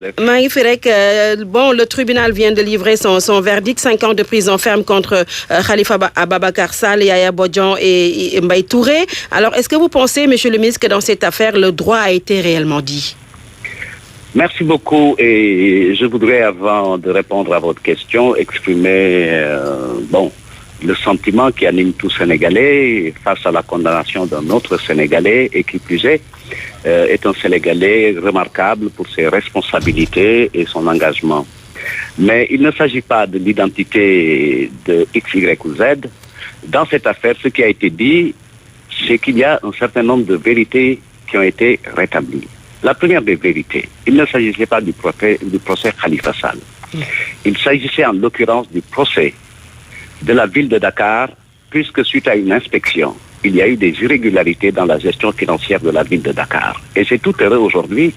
Maï Ferek, le tribunal vient de livrer son verdict, 5 ans de prison ferme contre Khalifa Ababacar Sall, Yaya Bodian et Mbaye Touré. Alors, est-ce que vous pensez, monsieur le ministre, que dans cette affaire, le droit a été réellement dit? Merci beaucoup et je voudrais, avant de répondre à votre question, exprimer le sentiment qui anime tout Sénégalais face à la condamnation d'un autre Sénégalais et qui plus est un Sénégalais remarquable pour ses responsabilités et son engagement. Mais il ne s'agit pas de l'identité de X, Y ou Z. Dans cette affaire, ce qui a été dit, c'est qu'il y a un certain nombre de vérités qui ont été rétablies. La première des vérités, il ne s'agissait pas du procès Khalifa Sall. Il s'agissait en l'occurrence du procès de la ville de Dakar, puisque suite à une inspection, il y a eu des irrégularités dans la gestion financière de la ville de Dakar. Et c'est tout heureux aujourd'hui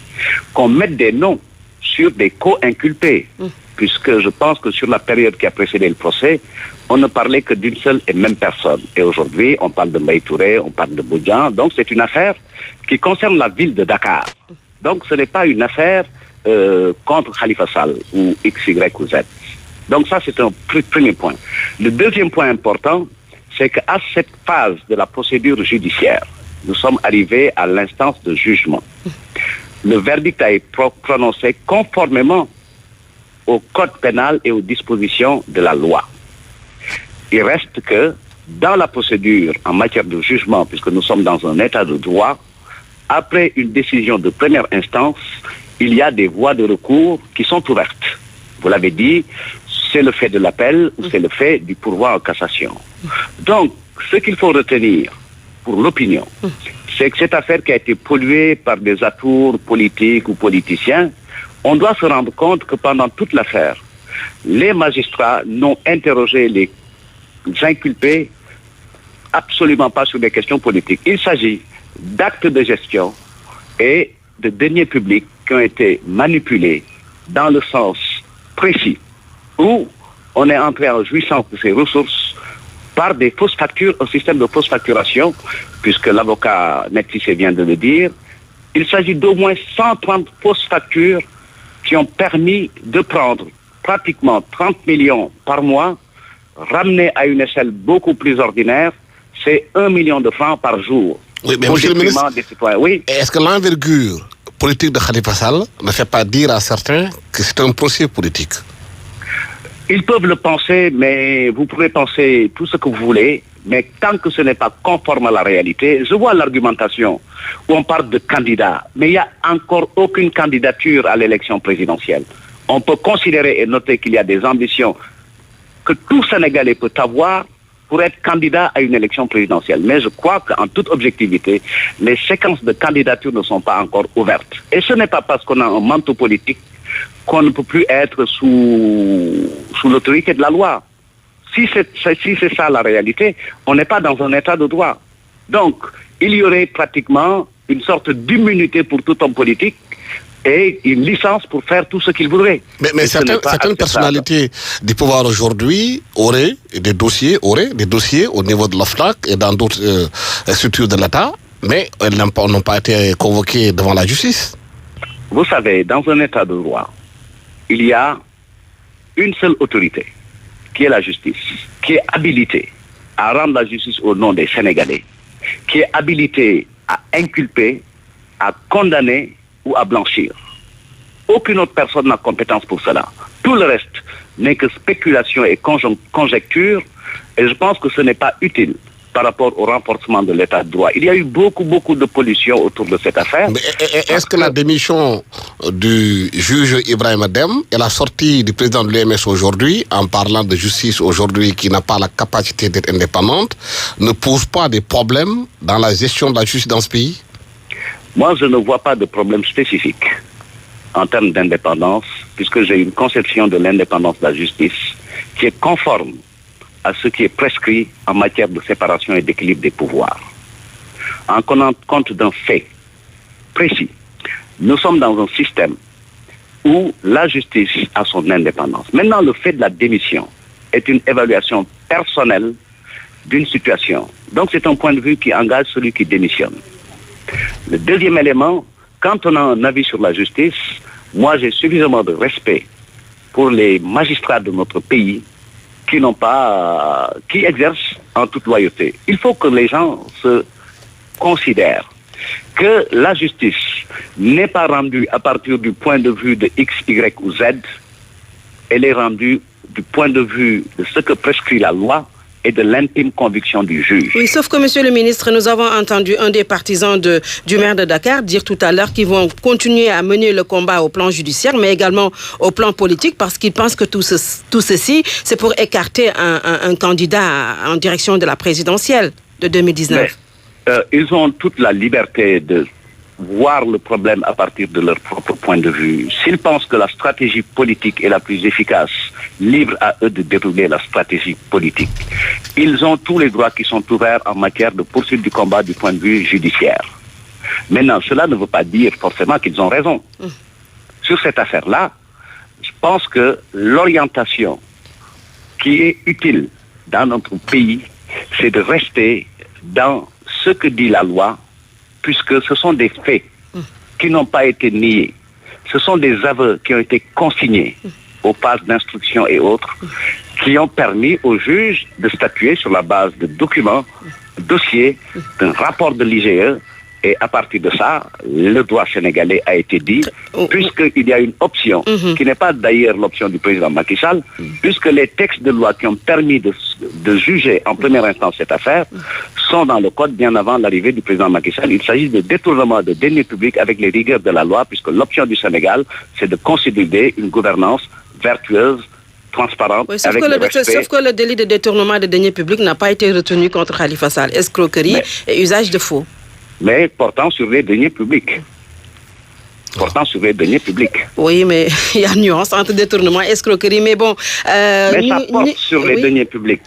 qu'on mette des noms sur des co-inculpés, puisque je pense que sur la période qui a précédé le procès, on ne parlait que d'une seule et même personne. Et aujourd'hui, on parle de Mbaye Touré, on parle de Bodian. Donc c'est une affaire qui concerne la ville de Dakar. Donc ce n'est pas une affaire contre Khalifa Sall ou X, Y ou Z. Donc ça, c'est un premier point. Le deuxième point important, c'est qu'à cette phase de la procédure judiciaire, nous sommes arrivés à l'instance de jugement. Le verdict a été prononcé conformément au code pénal et aux dispositions de la loi. Il reste que dans la procédure en matière de jugement, puisque nous sommes dans un état de droit, après une décision de première instance, il y a des voies de recours qui sont ouvertes. Vous l'avez dit, c'est le fait de l'appel ou c'est le fait du pourvoi en cassation. Donc, ce qu'il faut retenir pour l'opinion, c'est que cette affaire qui a été polluée par des atours politiques ou politiciens, on doit se rendre compte que pendant toute l'affaire, les magistrats n'ont interrogé les inculpés absolument pas sur des questions politiques. Il s'agit d'actes de gestion et de deniers publics qui ont été manipulés dans le sens précis où on est entré en jouissance de ces ressources par des fausses factures, un système de fausse facturation, puisque l'avocat Netissé vient de le dire. Il s'agit d'au moins 130 fausses factures qui ont permis de prendre pratiquement 30 millions par mois, ramené à une échelle beaucoup plus ordinaire, c'est 1 million de francs par jour. Oui, mais monsieur le ministre, est-ce que l'envergure politique de Khalifa Sall ne fait pas dire à certains que c'est un procès politique? Ils peuvent le penser, mais vous pouvez penser tout ce que vous voulez, mais tant que ce n'est pas conforme à la réalité, je vois l'argumentation où on parle de candidats, mais il n'y a encore aucune candidature à l'élection présidentielle. On peut considérer et noter qu'il y a des ambitions que tout Sénégalais peut avoir pour être candidat à une élection présidentielle. Mais je crois qu'en toute objectivité, les séquences de candidature ne sont pas encore ouvertes. Et ce n'est pas parce qu'on a un manteau politique qu'on ne peut plus être sous l'autorité de la loi. Si c'est ça la réalité, on n'est pas dans un état de droit. Donc, il y aurait pratiquement une sorte d'immunité pour tout homme politique et une licence pour faire tout ce qu'il voudrait. Mais certaines personnalités du pouvoir aujourd'hui auraient des dossiers au niveau de l'OFNAC et dans d'autres structures de l'État, mais elles n'ont pas été convoquées devant la justice. Vous savez, dans un état de droit, il y a une seule autorité, qui est la justice, qui est habilitée à rendre la justice au nom des Sénégalais, qui est habilitée à inculper, à condamner ou à blanchir. Aucune autre personne n'a compétence pour cela. Tout le reste n'est que spéculation et conjecture, et je pense que ce n'est pas utile par rapport au renforcement de l'état de droit. Il y a eu beaucoup de pollution autour de cette affaire. Mais est-ce que la démission du juge Ibrahim Dem et la sortie du président de l'UMS aujourd'hui, en parlant de justice aujourd'hui qui n'a pas la capacité d'être indépendante, ne pose pas des problèmes dans la gestion de la justice dans ce pays? Moi, je ne vois pas de problème spécifique en termes d'indépendance, puisque j'ai une conception de l'indépendance de la justice qui est conforme à ce qui est prescrit en matière de séparation et d'équilibre des pouvoirs. En tenant compte d'un fait précis, nous sommes dans un système où la justice a son indépendance. Maintenant, le fait de la démission est une évaluation personnelle d'une situation. Donc, c'est un point de vue qui engage celui qui démissionne. Le deuxième élément, quand on a un avis sur la justice, Moi, j'ai suffisamment de respect pour les magistrats de notre pays qui exercent en toute loyauté. Il faut que les gens se considèrent que la justice n'est pas rendue à partir du point de vue de X, Y ou Z, elle est rendue du point de vue de ce que prescrit la loi et de l'intime conviction du juge. Oui, sauf que, monsieur le ministre, nous avons entendu un des partisans du maire de Dakar dire tout à l'heure qu'ils vont continuer à mener le combat au plan judiciaire, mais également au plan politique, parce qu'ils pensent que tout ceci, c'est pour écarter un candidat en direction de la présidentielle de 2019. Mais, ils ont toute la liberté de voir le problème à partir de leur propre point de vue. S'ils pensent que la stratégie politique est la plus efficace, libre à eux de dérouler la stratégie politique. Ils ont tous les droits qui sont ouverts en matière de poursuite du combat du point de vue judiciaire. Maintenant, cela ne veut pas dire forcément qu'ils ont raison. Sur cette affaire-là, je pense que l'orientation qui est utile dans notre pays, c'est de rester dans ce que dit la loi, puisque ce sont des faits qui n'ont pas été niés. Ce sont des aveux qui ont été consignés aux pages d'instruction et autres, qui ont permis aux juges de statuer sur la base de documents, dossiers, d'un rapport de l'IGE. Et à partir de ça, le droit sénégalais a été dit, puisqu'il y a une option, qui n'est pas d'ailleurs l'option du président Macky Sall, puisque les textes de loi qui ont permis de juger en première instance cette affaire sont dans le code bien avant l'arrivée du président Macky Sall. Il s'agit de détournement de deniers publics avec les rigueurs de la loi, puisque l'option du Sénégal, c'est de consolider une gouvernance vertueuse, transparente, oui, avec le respect. Sauf que le délit de détournement de deniers publics n'a pas été retenu contre Khalifa Sall. Escroquerie et usage de faux. Mais portant sur les deniers publics. Portant sur les deniers publics. Oui, mais il y a une nuance entre détournement et escroquerie. Mais bon... mais ça porte sur les deniers publics.